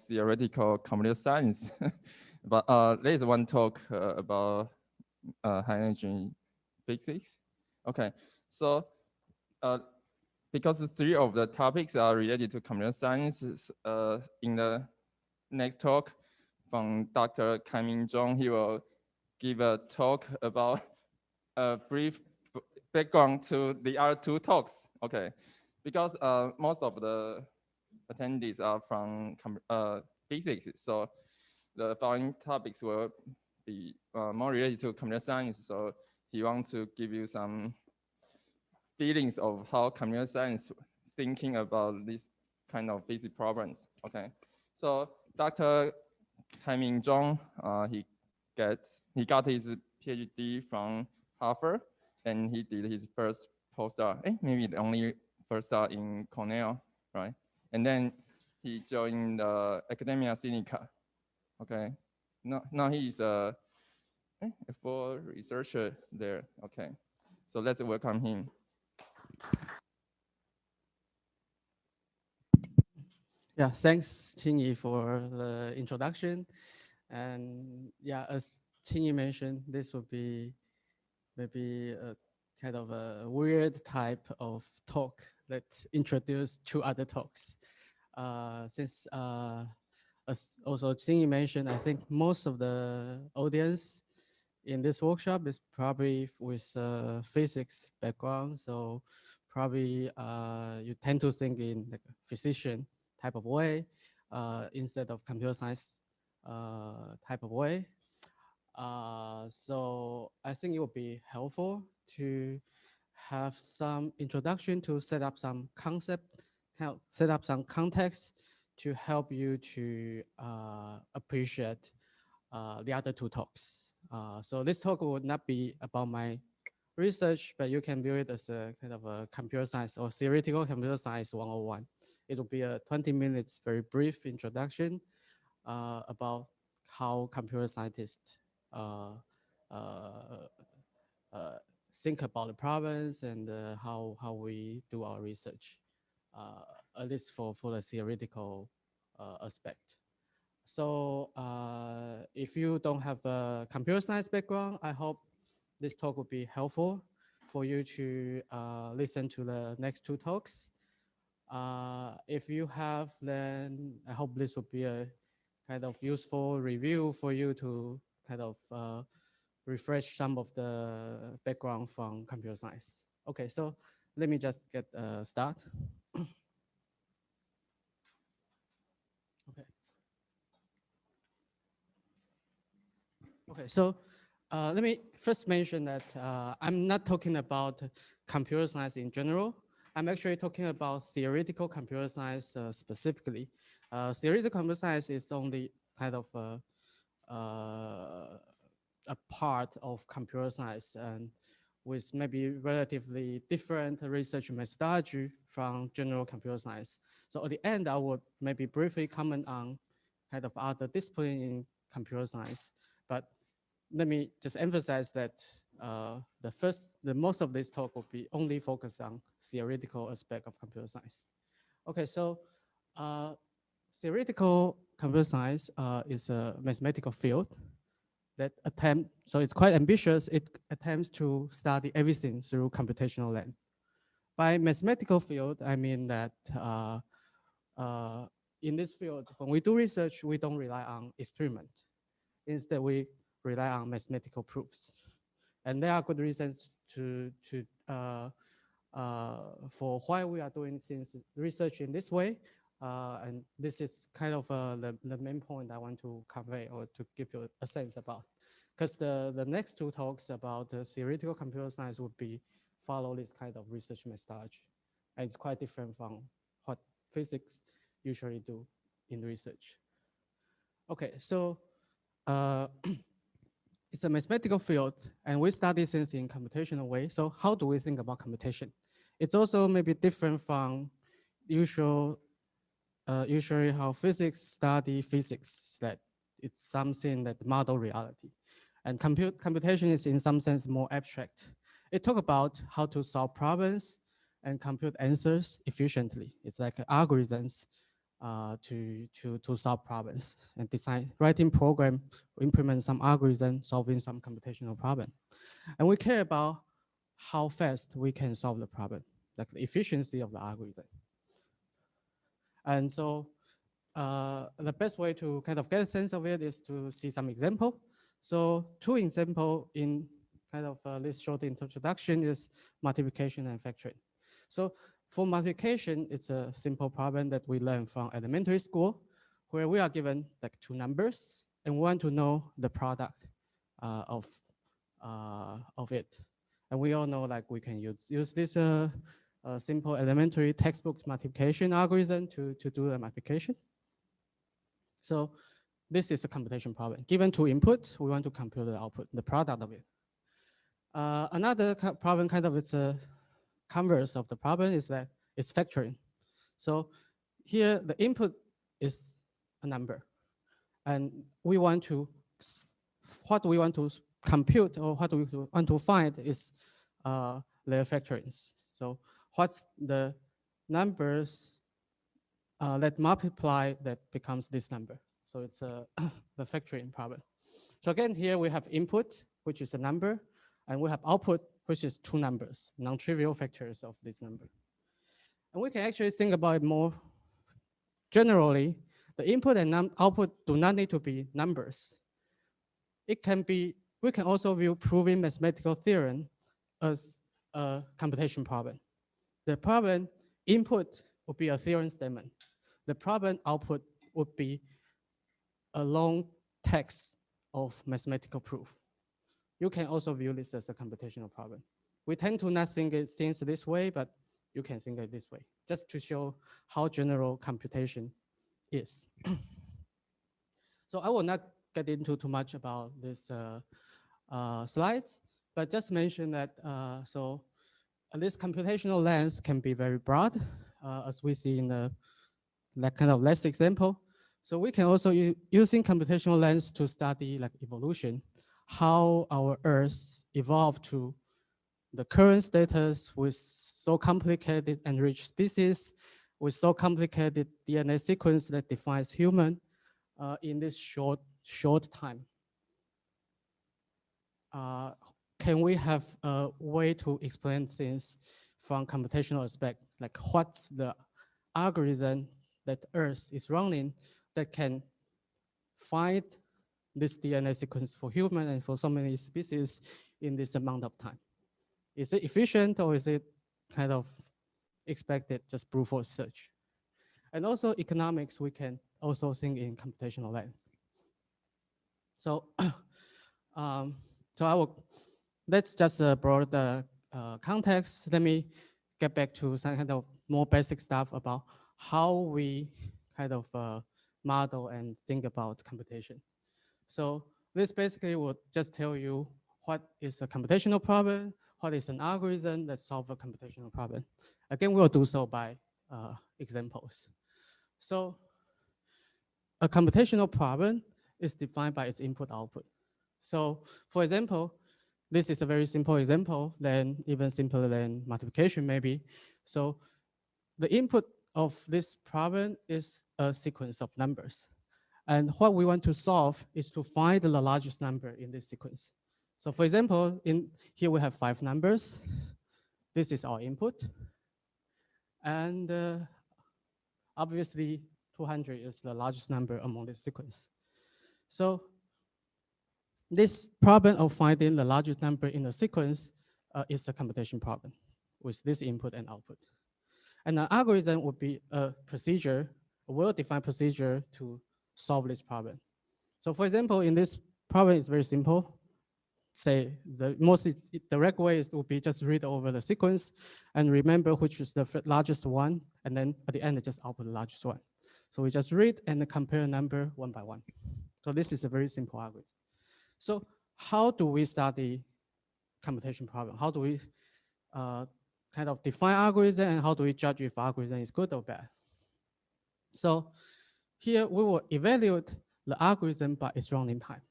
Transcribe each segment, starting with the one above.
theoretical computer science. But there is one talk about high energy physics. Okay, so because the three of the topics are related to computer science, in the next talk from Dr. Ming, he will give a talk about a brief background to the other two talks. Okay, because most of the attendees are from physics, so the following topics will be more related to computer science. So he wants to give you some feelings of how computer science thinking about this kind of physics problems. Okay, so Dr. Ming, he got his PhD from Harvard, and he did his first postdoc. Maybe the only first start in Cornell, right? And then he joined Academia Sinica. Okay, now he is a full researcher there. Okay, so let's welcome him. Yeah, thanks, Qingyi, for the introduction. And yeah, as Qingyi mentioned, this would be maybe a kind of a weird type of talk that introduce two other talks. Since as also Qingyi mentioned, I think most of the audience in this workshop is probably with physics background. So probably you tend to think in like a physician type of way instead of computer science type of way. So I think it would be helpful to have some introduction to set up some concept, set up some context to help you to appreciate the other two talks. So this talk would not be about my research, but you can view it as a kind of a computer science or theoretical computer science 101. It will be a 20 minutes, very brief introduction about how computer scientists uh, uh, uh, think about the problems and how we do our research, at least for the theoretical aspect. So if you don't have a computer science background, I hope this talk will be helpful for you to listen to the next two talks. If you have, then I hope this will be a kind of useful review for you to kind of refresh some of the background from computer science. Okay, so let me just get start. Okay. Okay, so let me first mention that I'm not talking about computer science in general. I'm actually talking about theoretical computer science specifically. Theoretical computer science is only kind of a part of computer science and with maybe relatively different research methodology from general computer science. So at the end, I would maybe briefly comment on kind of other discipline in computer science. But let me just emphasize that the most of this talk will be only focused on theoretical aspect of computer science. Okay, so theoretical computer science is a mathematical field that so it's quite ambitious. It attempts to study everything through computational lens. By mathematical field, I mean that in this field, when we do research, we don't rely on experiment. Instead, we rely on mathematical proofs. And there are good reasons for why we are doing things research in this way. And this is kind of the main point I want to convey or to give you a sense about. Because the next two talks about the theoretical computer science would be follow this kind of research methodology. And it's quite different from what physics usually do in research. Okay, so it's a mathematical field, and we study things in computational way. So how do we think about computation? It's also maybe different from usually how physics study physics, that it's something that model reality. And computation is in some sense more abstract. It talks about how to solve problems and compute answers efficiently. It's like algorithms to solve problems and design writing program, implement some algorithm, solving some computational problem. And we care about how fast we can solve the problem, like the efficiency of the algorithm. And so the best way to kind of get a sense of it is to see some example. So two example in kind of this short introduction is multiplication and factoring. So for multiplication, it's a simple problem that we learn from elementary school, where we are given like two numbers and we want to know the product of it. And we all know like we can use this simple elementary textbook multiplication algorithm to do the multiplication. So this is a computation problem. Given two inputs, we want to compute the output, the product of it. Another problem kind of is a converse of the problem is that it's factoring. So here the input is a number. And we want to, what we want to compute or what we want to find is their factorings. So what's the numbers that multiply that becomes this number. So it's the factoring problem. So again, here we have input, which is a number, and we have output, which is two numbers, non-trivial factors of this number. And we can actually think about it more generally. The input and output do not need to be numbers. It can be, we can also view proving mathematical theorem as a computation problem. The problem input would be a theorem statement. The problem output would be a long text of mathematical proof. You can also view this as a computational problem. We tend to not think it things this way, but you can think it this way, just to show how general computation is. So I will not get into too much about this slides, but just mention that so this computational lens can be very broad, as we see in the like kind of last example. So we can also using computational lens to study like evolution, how our Earth evolved to the current status with so complicated and rich species, with so complicated DNA sequence that defines human in this short time. Can we have a way to explain things from computational aspect, like what's the algorithm that Earth is running that can find this DNA sequence for human and for so many species in this amount of time? Is it efficient or is it kind of expected just brute force search? And also economics, we can also think in computational lens. So, so I will, that's just a broad context. Let me get back to some kind of more basic stuff about how we kind of model and think about computation. So this basically will just tell you what is a computational problem, what is an algorithm that solves a computational problem. Again, we'll do so by examples. So a computational problem is defined by its input-output. So for example, this is a very simple example, then even simpler than multiplication maybe. So the input of this problem is a sequence of numbers. And what we want to solve is to find the largest number in this sequence. So for example, in here we have 5 numbers. This is our input. And obviously 200 is the largest number among this sequence. So this problem of finding the largest number in the sequence is a computation problem with this input and output. And an algorithm would be a procedure, a well-defined procedure to solve this problem. So for example, in this problem, it's very simple. Say the most direct way is would be just read over the sequence and remember which is the largest one, and then at the end, just output the largest one. So we just read and compare number one by one. So this is a very simple algorithm. So how do we study computation problem? How do we kind of define algorithm, and how do we judge if algorithm is good or bad? So here we will evaluate the algorithm by its running time.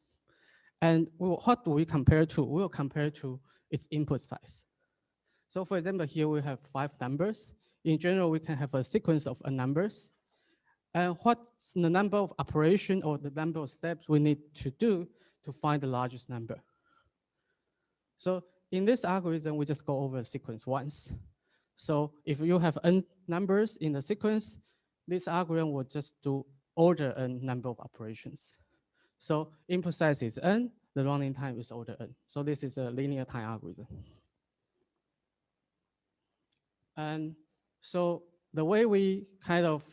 And what do we compare to? We will compare to its input size. So for example, here we have 5 numbers. In general, we can have a sequence of numbers. And what's the number of operation or the number of steps we need to do to find the largest number? So in this algorithm, we just go over the sequence once. So if you have n numbers in the sequence, this algorithm will just do order n number of operations. So input size is n, the running time is order n. So this is a linear time algorithm. And so the way we kind of,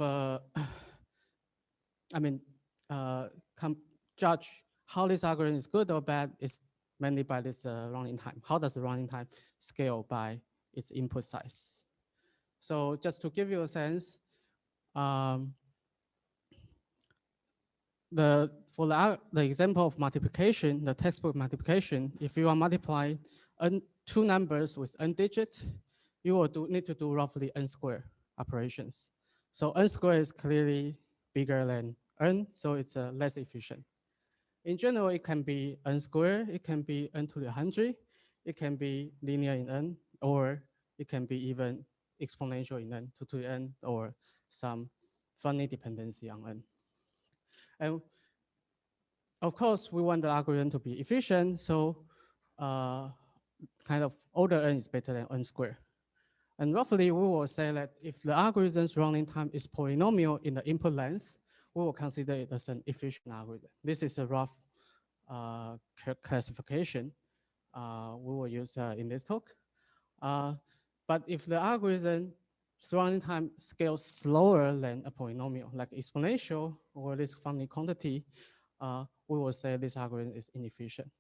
judge how this algorithm is good or bad is mainly by this running time. How does the running time scale by its input size? So just to give you a sense, for the example of multiplication, the textbook multiplication, if you are multiplying two numbers with n digit, you will need to do roughly n square operations. So n squared is clearly bigger than n, so it's less efficient. In general, it can be n squared, it can be n to the 100, it can be linear in n, or it can be even exponential in n, 2 to the n, or some funny dependency on n. And of course, we want the algorithm to be efficient, so kind of order n is better than n squared. And roughly, we will say that if the algorithm's running time is polynomial in the input length, we will consider it as an efficient algorithm. This is a rough classification we will use in this talk. But if the algorithm's running time scales slower than a polynomial, like exponential or this funny quantity, we will say this algorithm is inefficient.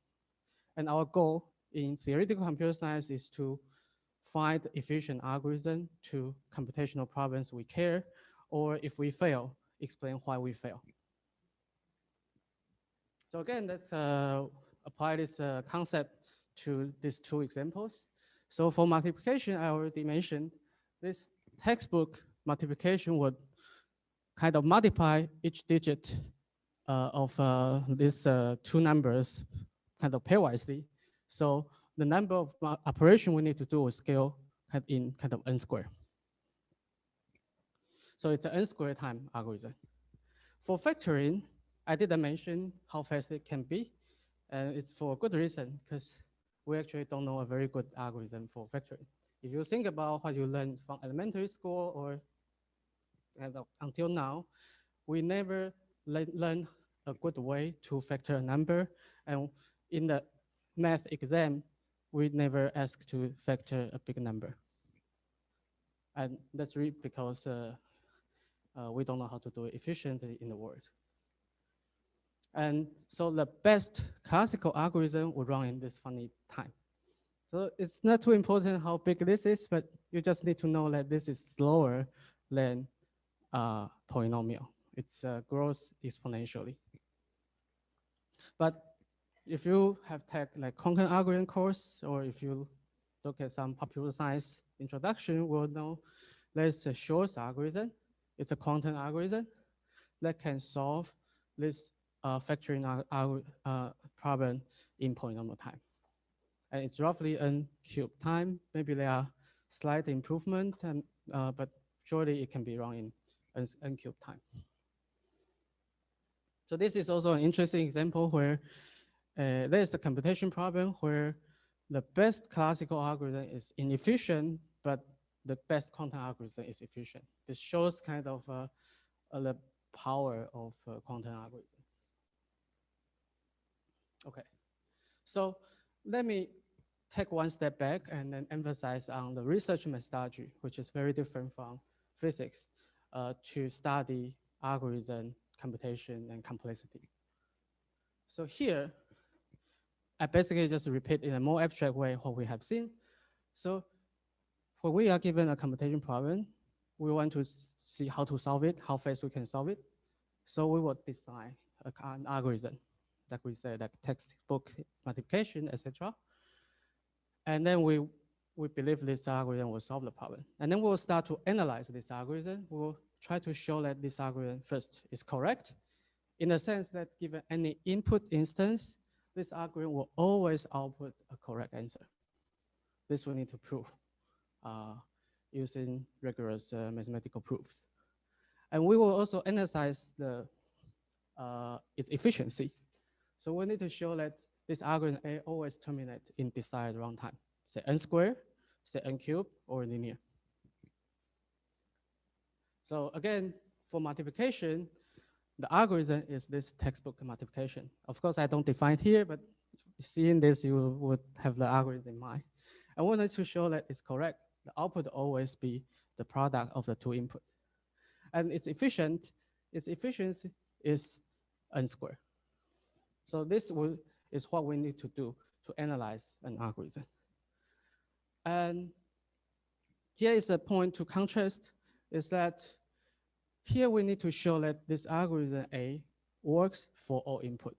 And our goal in theoretical computer science is to find efficient algorithm to computational problems we care, or if we fail, explain why we fail. So again, let's apply this concept to these two examples. So for multiplication, I already mentioned this textbook multiplication would kind of multiply each digit of these two numbers kind of pairwisely. So the number of operation we need to do is scale in kind of n squared. So it's an n squared time algorithm. For factoring, I didn't mention how fast it can be, and it's for a good reason, because we actually don't know a very good algorithm for factoring. If you think about what you learned from elementary school or until now, we never learn a good way to factor a number. And in the math exam, we never ask to factor a big number. And that's really because we don't know how to do it efficiently in the world. And so the best classical algorithm would run in this funny time. So it's not too important how big this is, but you just need to know that this is slower than polynomial. It's grows exponentially. But if you have taken like quantum algorithm course, or if you look at some popular science introduction, you will know there's a Shor's algorithm. It's a quantum algorithm that can solve this factoring problem in polynomial time. And it's roughly n cube time. Maybe there are slight improvement, and, but surely it can be run in n cube time. So this is also an interesting example where there's a computation problem where the best classical algorithm is inefficient, but the best quantum algorithm is efficient. This shows kind of the power of quantum algorithms. Okay, so let me take one step back and then emphasize on the research methodology, which is very different from physics, to study algorithm, computation, and complexity. So here, I basically just repeat in a more abstract way what we have seen. So when we are given a computation problem, we want to see how to solve it, how fast we can solve it. So we will design an algorithm, like we said, like textbook multiplication, etc. And then we believe this algorithm will solve the problem. And then we'll start to analyze this algorithm. We'll try to show that this algorithm first is correct, in the sense that given any input instance, this algorithm will always output a correct answer. This we need to prove using rigorous mathematical proofs. And we will also analyze its efficiency. So we need to show that this algorithm A always terminates in desired runtime, say n squared, say n cubed, or linear. So again, for multiplication, the algorithm is this textbook multiplication. Of course, I don't define it here, but seeing this, you would have the algorithm in mind. I wanted to show that it's correct. The output always be the product of the two input. And its efficiency is n squared. So this is what we need to do to analyze an algorithm. And here is a point to contrast, is that here we need to show that this algorithm A works for all input,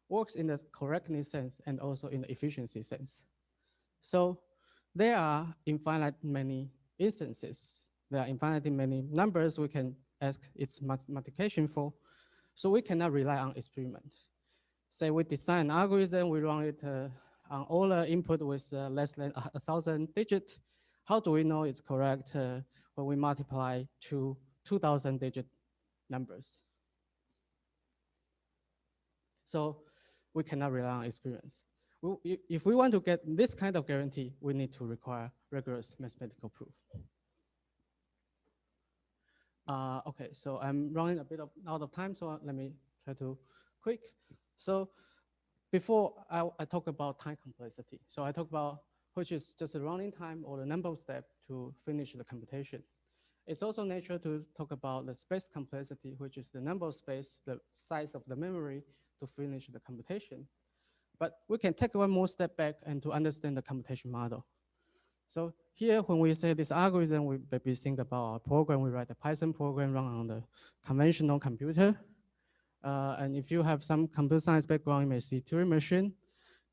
works in the correctness sense and also in the efficiency sense. So there are infinite many instances. There are infinitely many numbers we can ask its multiplication for. So we cannot rely on experiment. Say we design an algorithm, we run it on all the input with less than 1,000 digits. How do we know it's correct when we multiply 2,000 digit numbers? So we cannot rely on experience. If we want to get this kind of guarantee, we need to require rigorous mathematical proof. Okay, so I'm running a bit out of time, so let me try to quick. So before I talk about time complexity. So I talk about which is just the running time or the number of steps to finish the computation. It's also natural to talk about the space complexity, which is the number of space, the size of the memory to finish the computation. But we can take one more step back and to understand the computation model. So here, when we say this algorithm, we maybe think about our program. We write a Python program run on the conventional computer. And if you have some computer science background, you may see Turing machine.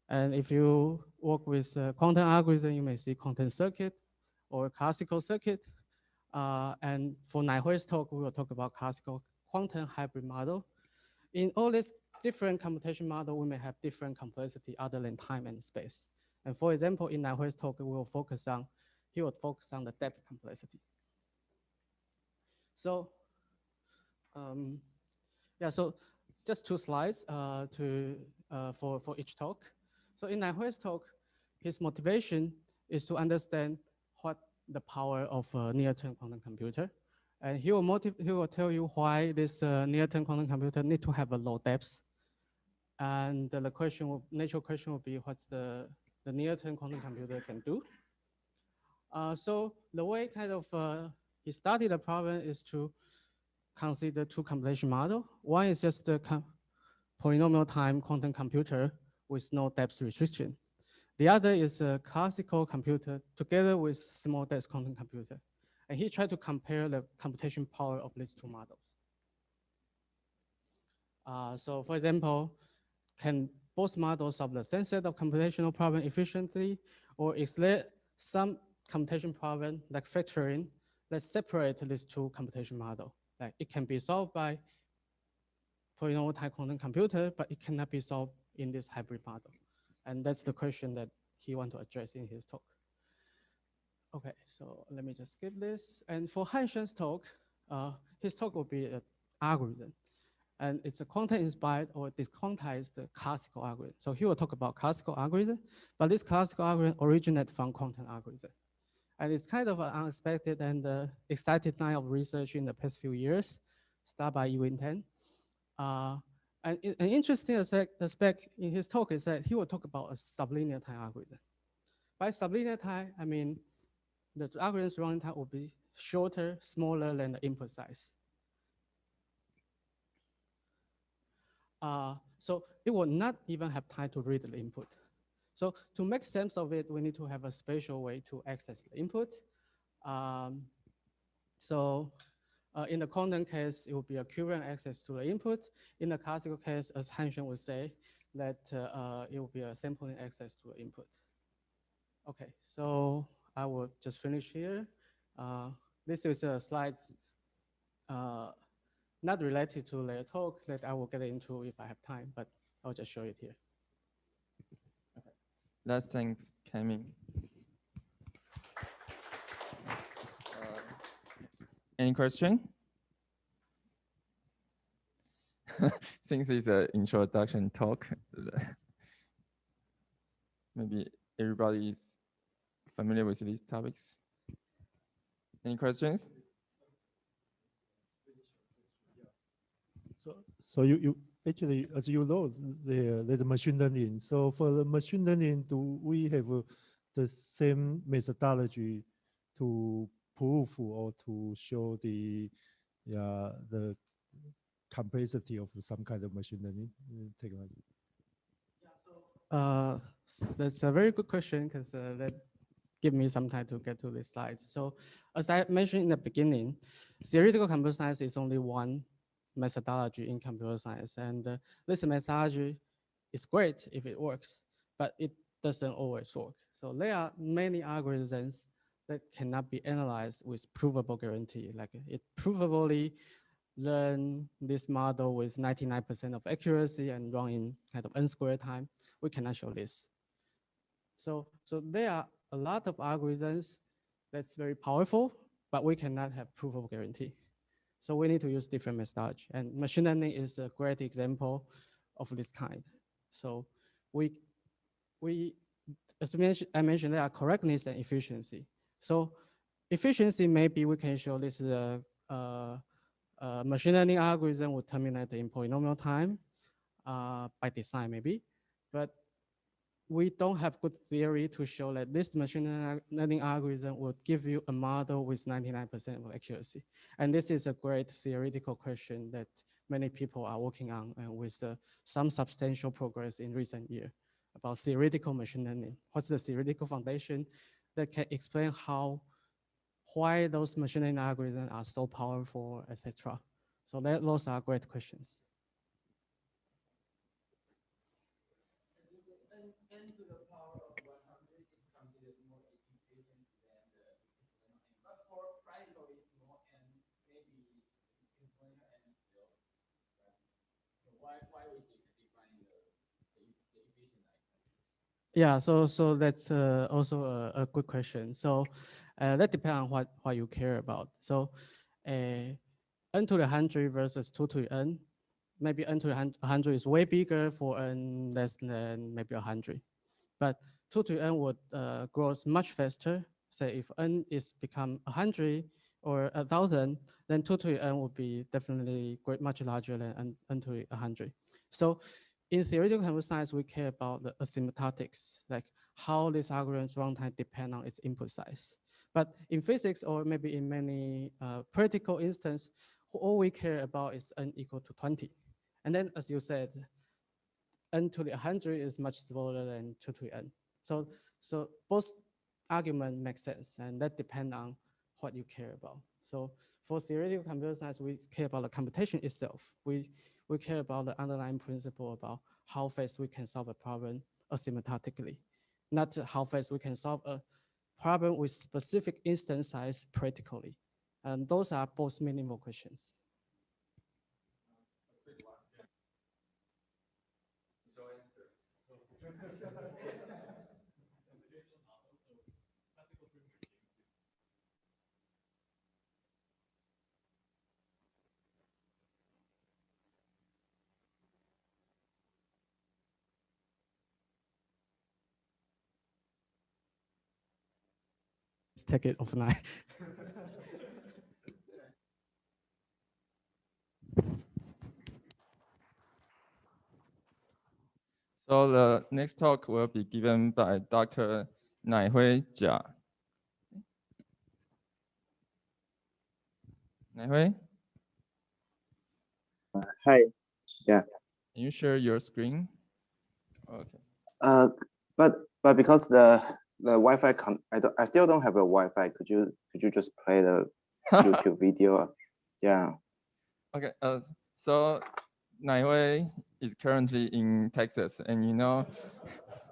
And if you work with quantum algorithm, you may see quantum circuit or classical circuit. And for Nai-Hui's talk, we will talk about classical quantum hybrid model. In all these different computation model, we may have different complexity other than time and space. And for example, in Nai-Hui's talk, he will focus on the depth complexity. So, yeah, so just 2 slides for each talk. So in Nai-Hui's talk, his motivation is to understand what the power of a near-term quantum computer. And he will tell you why this near-term quantum computer need to have a low depth. And the natural question will be what's the near-term quantum computer can do. So the way he studied the problem is to consider 2 computation model. One is just the polynomial time quantum computer with no depth restriction. The other is a classical computer together with small depth quantum computer. And he tried to compare the computation power of these 2 models. So for example, can both models solve the same set of computational problem efficiently, or is there some computation problem like factoring that separate these 2 computation models? Like it can be solved by polynomial time quantum computer, but it cannot be solved in this hybrid model. And that's the question that he wants to address in his talk. Okay, so let me just skip this. And for Han-Hsuan's talk, his talk will be an algorithm. And it's a quantum-inspired or disquantized classical algorithm. So he will talk about classical algorithm, but this classical algorithm originates from quantum algorithm. And it's kind of an unexpected and exciting line of research in the past few years, started by Nai-Hui and Han. And an interesting aspect in his talk is that he will talk about a sublinear time algorithm. By sublinear time, I mean the algorithm's running time will be shorter, smaller than the input size. So it will not even have time to read the input. So to make sense of it, we need to have a special way to access the input. In the quantum case, it will be a current access to the input. In the classical case, as Han-Hsuan would say, that it will be a sampling access to the input. Okay, so I will just finish here. This is slides not related to their talk that I will get into if I have time, but I'll just show it here. Okay. Let's thank Ming. Any question? since it's an introduction talk, maybe everybody is familiar with these topics. Any questions? So you actually, as you know, there's machine learning. So for the machine learning, do we have the same methodology to prove or to show the complexity of some kind of machine learning technology? That's a very good question because that give me some time to get to the slides. So as I mentioned in the beginning, theoretical computer science is only one methodology in computer science. And this methodology is great if it works, but it doesn't always work. So there are many algorithms that cannot be analyzed with provable guarantee. Like it provably learn this model with 99% of accuracy and run in kind of n squared time. We cannot show this. So there are a lot of algorithms that's very powerful, but we cannot have provable guarantee. So we need to use different methodology. And machine learning is a great example of this kind. So as I mentioned, there are correctness and efficiency. So efficiency, maybe we can show this is a machine learning algorithm would terminate in polynomial time by design maybe, but we don't have good theory to show that this machine learning algorithm would give you a model with 99% of accuracy. And this is a great theoretical question that many people are working on and with some substantial progress in recent years about theoretical machine learning. What's the theoretical foundation that can explain why those machine learning algorithms are so powerful, etc. So those are great questions. Yeah, so that's also a good question. So that depends on what you care about. So n to the 100 versus 2 to the n, maybe n to the 100 is way bigger for n less than maybe 100. But 2 to the n would grow much faster. Say if n is become 100 or 1,000, then 2 to the n would be definitely much larger than n to the 100. So in theoretical computer science, we care about the asymptotics, like how this algorithm's runtime depend on its input size. But in physics, or maybe in many practical instances, all we care about is n equal to 20. And then, as you said, n to the 100 is much smaller than 2 to the n. So both argument make sense, and that depend on what you care about. So for theoretical computer science, we care about the computation itself. We care about the underlying principle about how fast we can solve a problem asymptotically, not how fast we can solve a problem with specific instance size practically. And those are both meaningful questions. Let's take it offline. So the next talk will be given by Dr. Nai-Hui Jia. Nai-Hui? Hi. Yeah. Can you share your screen? Okay. But because the Wi-Fi I still don't have a Wi-Fi. Could you just play the YouTube video? Yeah. Okay. So Nai-Hui is currently in Texas, and you know,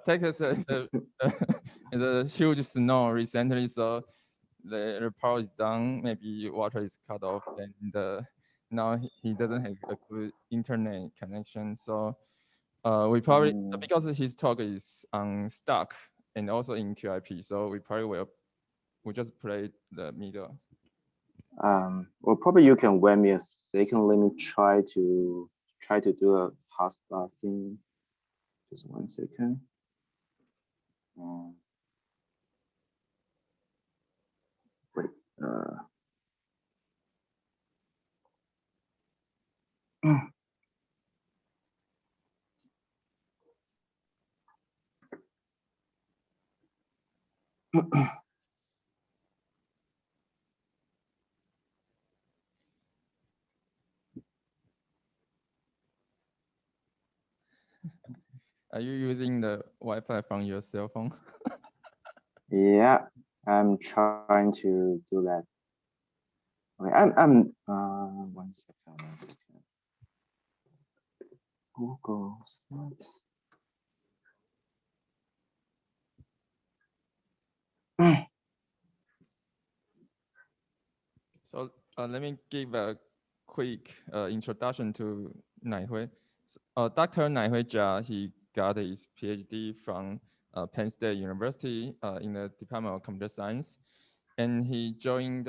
Texas is is a huge snow recently, so the power is down, maybe water is cut off, and now he doesn't have a good internet connection. So we probably, because his talk is on stock and also in QIP, so we probably we'll just play the middle. Well, probably you can wait me a second. Let me try to try to do a taskbar thing. Just 1 second. Wait. Are you using the Wi-Fi from your cell phone? Yeah, I'm trying to do that. Okay, I'm 1 second, 1 second. Google Slide. So let me give a quick introduction to Nai-Hui. Dr. Nai-Hui Jia, he got his PhD from Penn State University in the Department of Computer Science, and he joined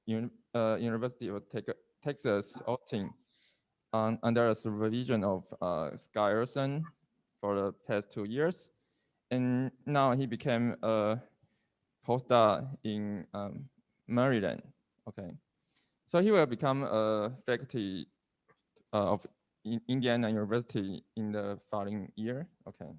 University of Texas Austin under the supervision of Sky Erson for the past 2 years, and now he became a postdoc in Maryland. Okay, so he will become a faculty of Indiana University in the following year. Okay.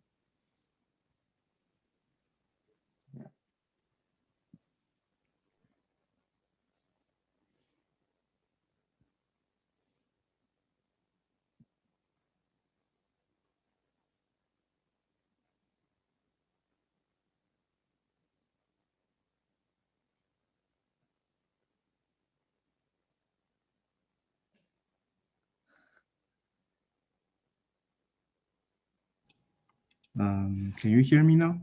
Can you hear me now?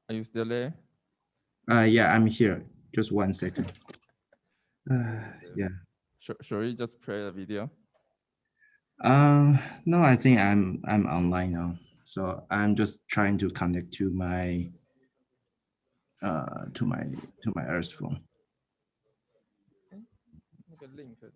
Are you still there? Yeah, I'm here. Just 1 second. Yeah. Should we just play the video? No, I think I'm online now. So I'm just trying to connect to my Earth phone. 那个 link 在